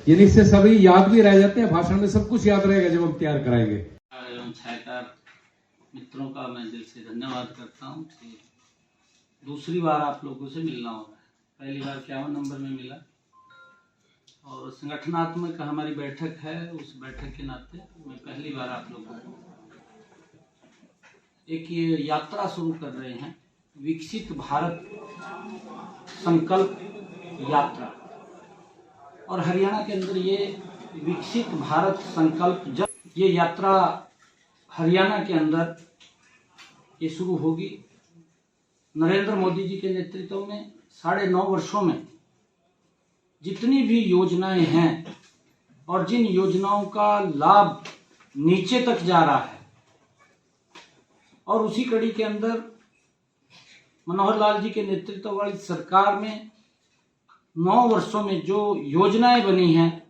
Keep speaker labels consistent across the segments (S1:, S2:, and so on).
S1: यानी इससे सभी याद भी रह जाते हैं, भाषण में सब कुछ याद रहेगा जब हम तैयार कराएंगे।
S2: एवं छायाकार मित्रों का मैं दिल से धन्यवाद करता हूँ कि दूसरी बार आप लोगों से मिलना हो रहा है। पहली बार 51 नंबर में मिला और संगठनात्मक हमारी बैठक है, उस बैठक के नाते मैं पहली बार आप लोगों को एक ये यात्रा शुरू कर रहे हैं, विकसित भारत संकल्प यात्रा। और हरियाणा के अंदर ये विकसित भारत संकल्प जब ये यात्रा हरियाणा के अंदर ये शुरू होगी, नरेंद्र मोदी जी के नेतृत्व में 9.5 वर्षों में जितनी भी योजनाएं हैं और जिन योजनाओं का लाभ नीचे तक जा रहा है, और उसी कड़ी के अंदर मनोहर लाल जी के नेतृत्व वाली सरकार में 9 वर्षों में जो योजनाएं बनी हैं,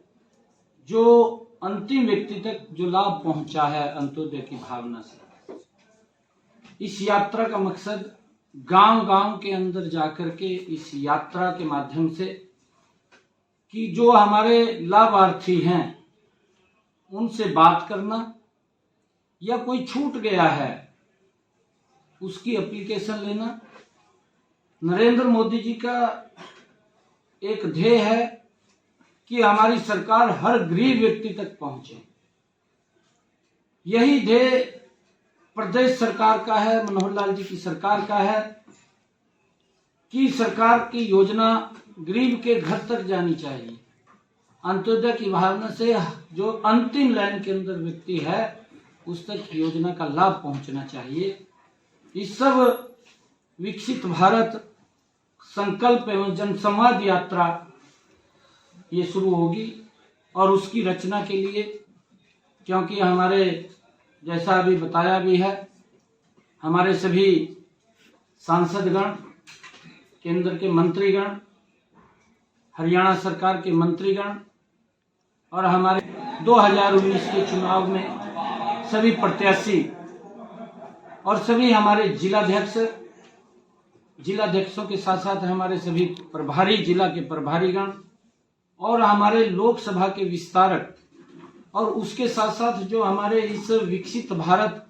S2: जो अंतिम व्यक्ति तक जो लाभ पहुंचा है अंत्योदय की भावना से। इस यात्रा का मकसद गांव-गांव के अंदर जाकर के इस यात्रा के माध्यम से कि जो हमारे लाभार्थी हैं उनसे बात करना, या कोई छूट गया है उसकी एप्लीकेशन लेना। नरेंद्र मोदी जी का एक ध्येय है कि हमारी सरकार हर गरीब व्यक्ति तक पहुंचे। यही ध्येय प्रदेश सरकार का है, मनोहर लाल जी की सरकार का है कि सरकार की योजना गरीब के घर तक जानी चाहिए। अंत्योदय की भावना से जो अंतिम लाइन के अंदर व्यक्ति है उस तक योजना का लाभ पहुंचना चाहिए। इस सब विकसित भारत संकल्प एवं जनसंवाद यात्रा ये शुरू होगी, और उसकी रचना के लिए, क्योंकि हमारे जैसा अभी बताया भी है, हमारे सभी सांसदगण, केंद्र के मंत्रीगण, हरियाणा सरकार के मंत्रीगण और हमारे 2019 के चुनाव में सभी प्रत्याशी और सभी हमारे जिलाध्यक्षों के साथ साथ हमारे सभी प्रभारी, जिला के प्रभारीगण और हमारे लोकसभा के विस्तारक, और उसके साथ साथ जो हमारे इस विकसित भारत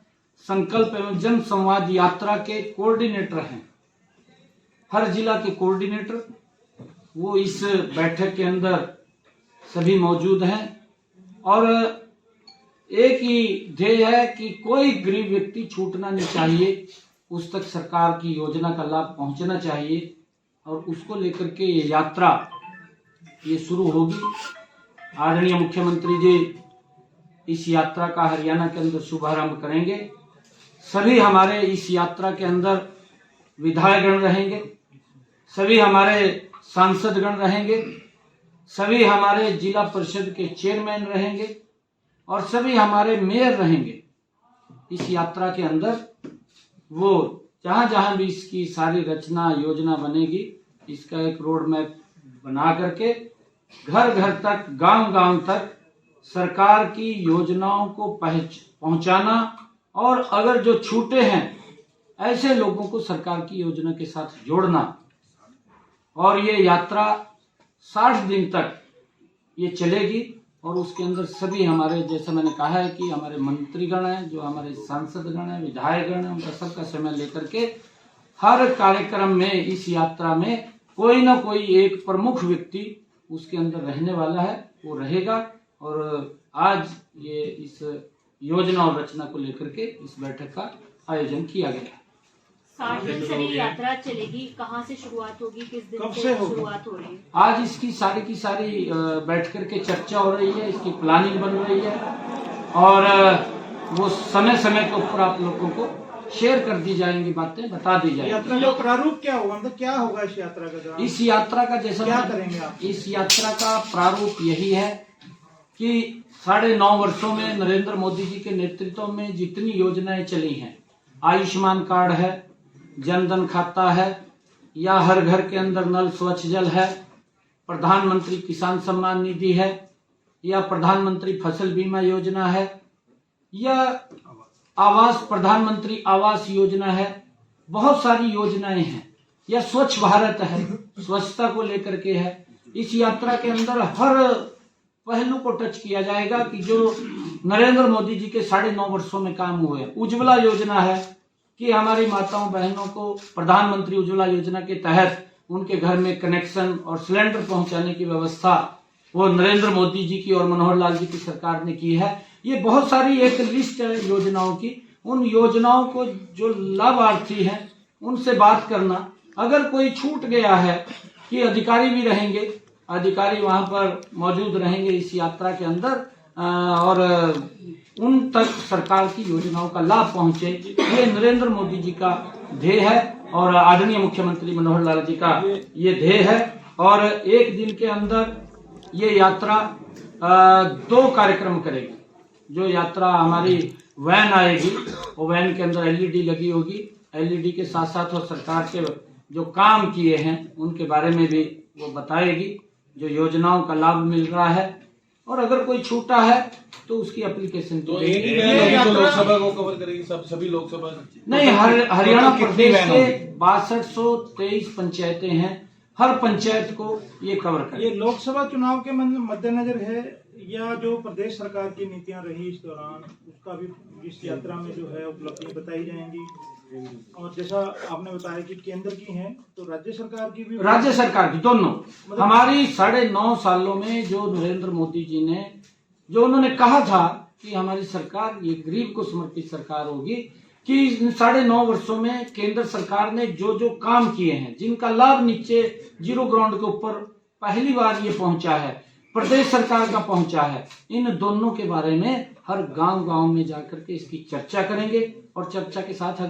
S2: संकल्प एवं जन संवाद यात्रा के कोऑर्डिनेटर हैं, हर जिला के कोऑर्डिनेटर, वो इस बैठक के अंदर सभी मौजूद हैं। और एक ही ध्येय है कि कोई गरीब व्यक्ति छूटना नहीं चाहिए, उस तक सरकार की योजना का लाभ पहुंचना चाहिए, और उसको लेकर के ये यात्रा ये शुरू होगी। आदरणीय मुख्यमंत्री जी इस यात्रा का हरियाणा के अंदर शुभारंभ करेंगे। सभी हमारे इस यात्रा के अंदर विधायकगण रहेंगे, सभी हमारे सांसदगण रहेंगे, सभी हमारे जिला परिषद के चेयरमैन रहेंगे और सभी हमारे मेयर रहेंगे। इस यात्रा के अंदर वो जहां जहां भी इसकी सारी रचना योजना बनेगी, इसका एक रोड मैप बना करके घर घर तक, गांव गांव तक सरकार की योजनाओं को पहुंचाना, और अगर जो छूटे हैं ऐसे लोगों को सरकार की योजना के साथ जोड़ना। और ये यात्रा 60 दिन तक ये चलेगी, और उसके अंदर सभी हमारे, जैसा मैंने कहा है कि हमारे मंत्रीगण हैं, जो हमारे सांसदगण हैं, विधायकगण हैं, उनका सबका समय लेकर के हर कार्यक्रम में, इस यात्रा में कोई ना कोई एक प्रमुख व्यक्ति उसके अंदर रहने वाला है, वो रहेगा। और आज ये इस योजना और रचना को लेकर के इस बैठक का आयोजन किया गया।
S3: 60 दिन से ये यात्रा चलेगी, कहाँ से शुरुआत होगी, किस दिन से शुरुआत हो रही है?
S2: आज इसकी सारी की सारी बैठ करके चर्चा हो रही है, इसकी प्लानिंग बन रही है, और वो समय समय के ऊपर आप लोगों को शेयर कर दी जाएंगी, बातें बता दी जाएंगी।
S4: यात्रा का प्रारूप क्या होगा, मतलब क्या होगा इस यात्रा का?
S2: इस यात्रा का जैसा
S4: क्या करेंगे आप?
S2: इस यात्रा का प्रारूप यही है कि 9.5 वर्षों में नरेंद्र मोदी जी के नेतृत्व में जितनी योजनाएं चली हैं, आयुष्मान कार्ड है, जनधन खाता है, या हर घर के अंदर नल स्वच्छ जल है, प्रधानमंत्री किसान सम्मान निधि है, या प्रधानमंत्री फसल बीमा योजना है, या प्रधानमंत्री आवास योजना है, बहुत सारी योजनाएं हैं, या स्वच्छ भारत है, स्वच्छता को लेकर के है। इस यात्रा के अंदर हर पहलू को टच किया जाएगा कि जो नरेंद्र मोदी जी के 9.5 वर्षों में काम हुए। उज्ज्वला योजना है कि हमारी माताओं बहनों को प्रधानमंत्री उज्ज्वला योजना के तहत उनके घर में कनेक्शन और सिलेंडर पहुंचाने की व्यवस्था वो नरेंद्र मोदी जी की और मनोहर लाल जी की सरकार ने की है। ये बहुत सारी एक लिस्ट है योजनाओं की। उन योजनाओं को जो लाभार्थी हैं उनसे बात करना, अगर कोई छूट गया है कि अधिकारी भी रहेंगे, अधिकारी वहां पर मौजूद रहेंगे इस यात्रा के अंदर और उन तक सरकार की योजनाओं का लाभ पहुंचे, ये नरेंद्र मोदी जी का ध्येय है और आदरणीय मुख्यमंत्री मनोहर लाल जी का ये ध्येय है। और एक दिन के अंदर ये यात्रा 2 कार्यक्रम करेगी। जो यात्रा हमारी वैन आएगी, वो वैन के अंदर एलईडी लगी होगी। एलईडी के साथ साथ वो सरकार के जो काम किए हैं उनके बारे में भी वो बताएगी, जो योजनाओं का लाभ मिल रहा है, और अगर कोई छूटा है तो उसकी एप्लीकेशन
S5: तो एक ही वैन होगी तो लोकसभा को कवर करेगी, सभी लोकसभा
S2: नहीं। हरियाणा प्रदेश के 6223 पंचायतें हैं, हर पंचायत को ये कवर करेगी।
S4: ये लोकसभा चुनाव के मद्देनजर है या जो प्रदेश सरकार की नीतियां रही इस दौरान उसका भी इस यात्रा में जो है उपलब्धियां बताई जाएंगी? और जैसा आपने बताया कि केंद्र की हैं तो राज्य सरकार की भी,
S2: राज्य सरकार की दोनों। हमारी 9.5 सालों में जो नरेंद्र मोदी जी ने जो उन्होंने कहा था कि हमारी सरकार ये गरीब को समर्पित सरकार होगी, कि 9.5 वर्षों में केंद्र सरकार ने जो जो काम किए हैं, जिनका लाभ नीचे जीरो ग्राउंड के ऊपर पहली बार ये पहुंचा है, प्रदेश सरकार का पहुंचा है, इन दोनों के बारे में हर गांव-गांव में जाकर के इसकी चर्चा करेंगे और चर्चा के साथ